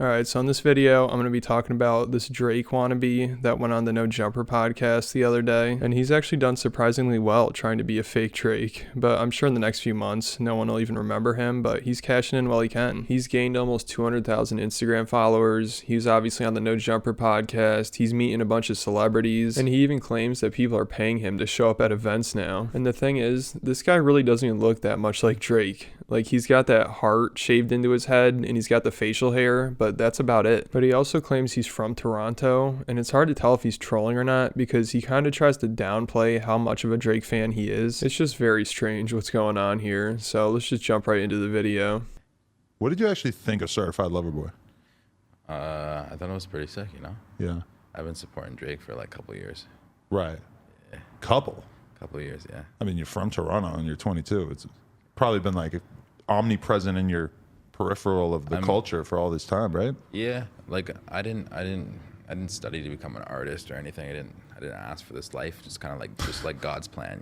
Alright, so in this video, I'm going to be talking about this Drake wannabe that went on the No Jumper podcast the other day, and he's actually done surprisingly well trying to be a fake Drake, but I'm sure in the next few months, no one will even remember him, but he's cashing in while he can. He's gained almost 200,000 Instagram followers, he's obviously on the No Jumper podcast, he's meeting a bunch of celebrities, and he even claims that people are paying him to show up at events now. And the thing is, this guy really doesn't even look that much like Drake. Like, he's got that heart shaved into his head, and he's got the facial hair, but that's about it. But he also claims he's from Toronto, and it's hard to tell if he's trolling or not, because he kind of tries to downplay how much of a Drake fan he is. It's just very strange what's going on here, so let's just jump right into the video. What did you actually think of Certified Lover Boy? I thought it was pretty sick, Yeah. I've been supporting Drake for like a couple years. Right. Yeah. Couple. Couple years, yeah. I mean, you're from Toronto and you're 22. It's probably been like omnipresent in your peripheral of the culture for all this time, right? Yeah, like I didn't study to become an artist or anything. I didn't ask for this life. Just kind of like God's plan,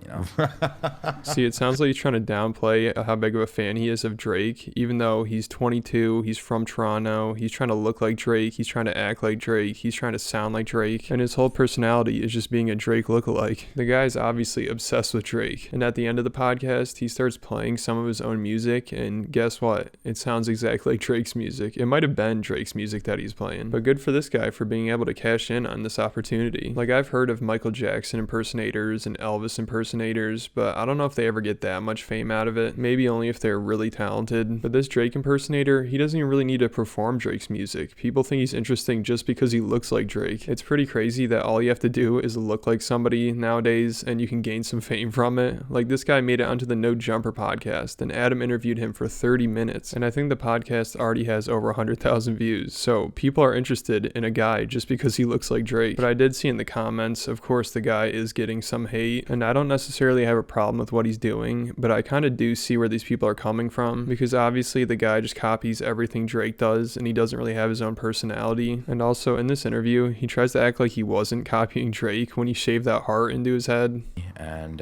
See, it sounds like he's trying to downplay how big of a fan he is of Drake, even though he's 22, he's from Toronto, he's trying to look like Drake, he's trying to act like Drake, he's trying to sound like Drake, and his whole personality is just being a Drake lookalike. The guy's obviously obsessed with Drake, and at the end of the podcast, he starts playing some of his own music, and guess what? It sounds exactly like Drake's music. It might have been Drake's music that he's playing, but good for this guy for being able to cash in on this opportunity. Like, I've heard of Michael Jackson impersonators and Elvis impersonators, but I don't know if they ever get that much fame out of it. Maybe only if they're really talented. But this Drake impersonator, he doesn't even really need to perform Drake's music. People think he's interesting just because he looks like Drake. It's pretty crazy that all you have to do is look like somebody nowadays and you can gain some fame from it. Like, this guy made it onto the No Jumper podcast and Adam interviewed him for 30 minutes, and I think the podcast already has over 100,000 views. So people are interested in a guy just because he looks like Drake. But I did see in the comments, of course, the guy is getting some hate, and I don't necessarily have a problem with what he's doing, but I kind of do see where these people are coming from, because obviously the guy just copies everything Drake does and he doesn't really have his own personality. And also in this interview, he tries to act like he wasn't copying Drake when he shaved that heart into his head. And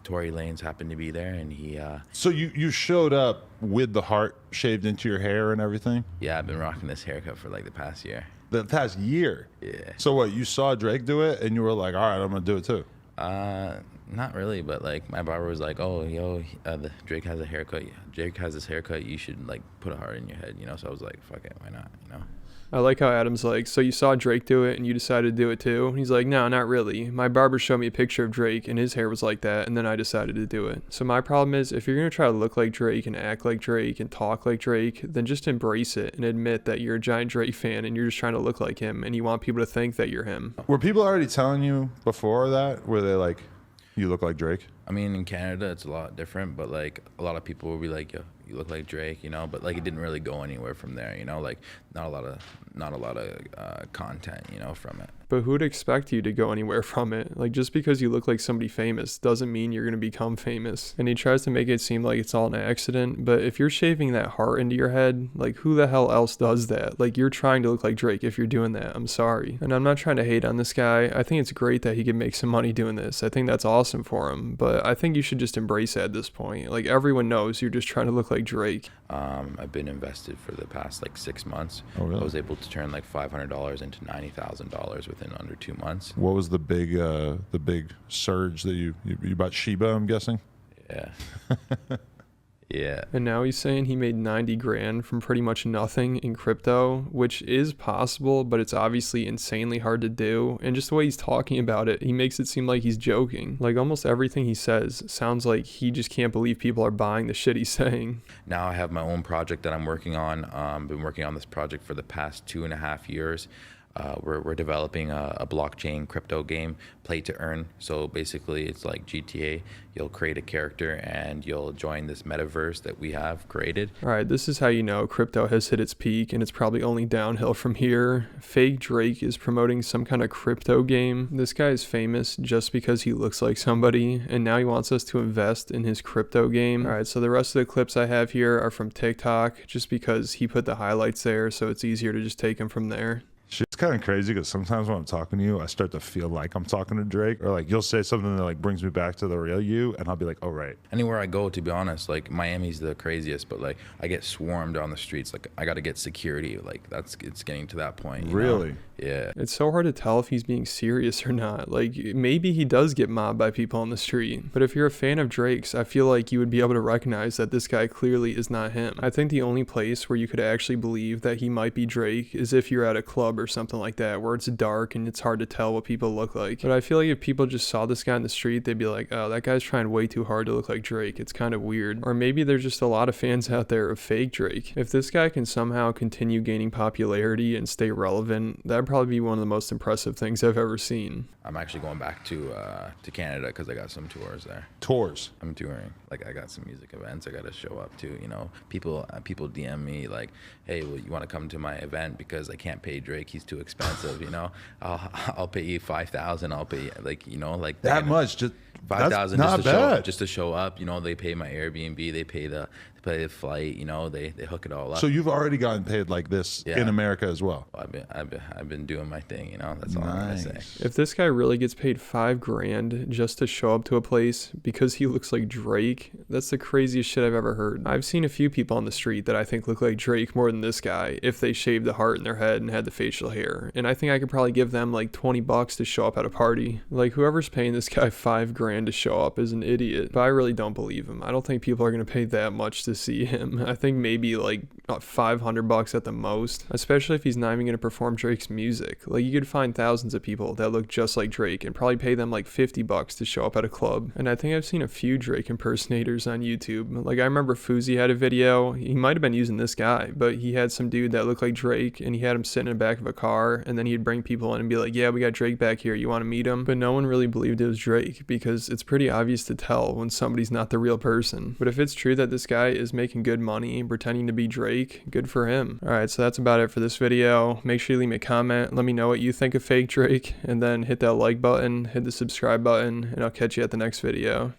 Tory Lanez happened to be there, and he So you showed up with the heart shaved into your hair and everything? yeah, I've been rocking this haircut for like the past year. The past year? Yeah. So what, you saw Drake do it and you were like, all right, I'm going to do it too? Not really, but like my barber was like, "Oh, yo, Drake has a haircut. Drake has this haircut. You should like put a heart in your head, So I was like, "Fuck it, why not?" I like how Adam's like, so you saw Drake do it and you decided to do it too? He's like, no, not really. My barber showed me a picture of Drake and his hair was like that, and then I decided to do it. So my problem is, if you're going to try to look like Drake and act like Drake and talk like Drake, then just embrace it and admit that you're a giant Drake fan and you're just trying to look like him and you want people to think that you're him. Were people already telling you before that? Were they like, you look like Drake? I mean, in Canada, it's a lot different, but like a lot of people will be like, "Yo, you look like Drake," But like it didn't really go anywhere from there, Like not a lot of content, from it. But who'd expect you to go anywhere from it? Like, just because you look like somebody famous doesn't mean you're going to become famous. And he tries to make it seem like it's all an accident, but if you're shaving that heart into your head, like, who the hell else does that? Like, you're trying to look like Drake if you're doing that. I'm sorry. And I'm not trying to hate on this guy. I think it's great that he can make some money doing this. I think that's awesome for him, but I think you should just embrace it at this point. Like, everyone knows you're just trying to look like Drake. I've been invested for the past like 6 months. Oh, really? I was able to turn like $500 into $90,000 within under 2 months. What was the big surge that you bought Shiba, I'm guessing? Yeah. Yeah. And now he's saying he made 90 grand from pretty much nothing in crypto, which is possible, but it's obviously insanely hard to do. And just the way he's talking about it, he makes it seem like he's joking. Like, almost everything he says sounds like he just can't believe people are buying the shit he's saying. Now I have my own project that I'm working on. Been working on this project for the past 2.5 years. We're developing a blockchain crypto game, play to earn. So basically it's like GTA. You'll create a character and you'll join this metaverse that we have created. All right, this is how you know crypto has hit its peak and it's probably only downhill from here. Fake Drake is promoting some kind of crypto game. This guy is famous just because he looks like somebody, and now he wants us to invest in his crypto game. All right, so the rest of the clips I have here are from TikTok just because he put the highlights there, so it's easier to just take them from there. Shit's kind of crazy because sometimes when I'm talking to you, I start to feel like I'm talking to Drake, or like you'll say something that like brings me back to the real you, and I'll be like, oh right. Anywhere I go, to be honest, like Miami's the craziest, but like I get swarmed on the streets. Like I got to get security. Like it's getting to that point. You Really? know? Yeah. It's so hard to tell if he's being serious or not. Like, maybe he does get mobbed by people on the street. But if you're a fan of Drake's, I feel like you would be able to recognize that this guy clearly is not him. I think the only place where you could actually believe that he might be Drake is if you're at a club or something like that, where it's dark and it's hard to tell what people look like. But I feel like if people just saw this guy in the street, they'd be like, oh, that guy's trying way too hard to look like Drake. It's kind of weird. Or maybe there's just a lot of fans out there of fake Drake. If this guy can somehow continue gaining popularity and stay relevant, that'd probably be one of the most impressive things I've ever seen. I'm actually going back to Canada because I got some tours there. Tours. I'm touring. Like I got some music events I got to show up to. You know, people DM me like, hey, well, you want to come to my event because I can't pay Drake. He's too expensive. You know, I'll pay you $5,000. I'll pay like That much. Just $5,000 just to show up. You know, they pay my Airbnb. They pay the flight. You know, they hook it all up. So you've already gotten paid like this in America as well. I've been doing my thing. You know, that's all I'm gonna say. If this guy really gets paid $5,000 just to show up to a place because he looks like Drake, that's the craziest shit I've ever heard. I've seen a few people on the street that I think look like Drake more than this guy if they shaved the heart in their head and had the facial hair. And I think I could probably give them like $20 to show up at a party. Like whoever's paying this guy $5,000 to show up is an idiot. But I really don't believe him. I don't think people are gonna pay that much to see him. I think maybe like $500 at the most, especially if he's not even gonna perform Drake's music. Like you could find thousands of people that look just like Drake and probably pay them like $50 to show up at a club. And I think I've seen a few Drake impersonators on YouTube. Like I remember Fousey had a video. He might have been using this guy, but he had some dude that looked like Drake and he had him sitting in the back of a car, and then he'd bring people in and be like, yeah, we got Drake back here, you want to meet him? But no one really believed it was Drake because it's pretty obvious to tell when somebody's not the real person. But if it's true that this guy is making good money pretending to be Drake, good for him. Alright, so that's about it for this video. Make sure you leave me a comment, let me know what you think of fake Drake, and then hit that like button, hit the subscribe button, and I'll catch you at the next video.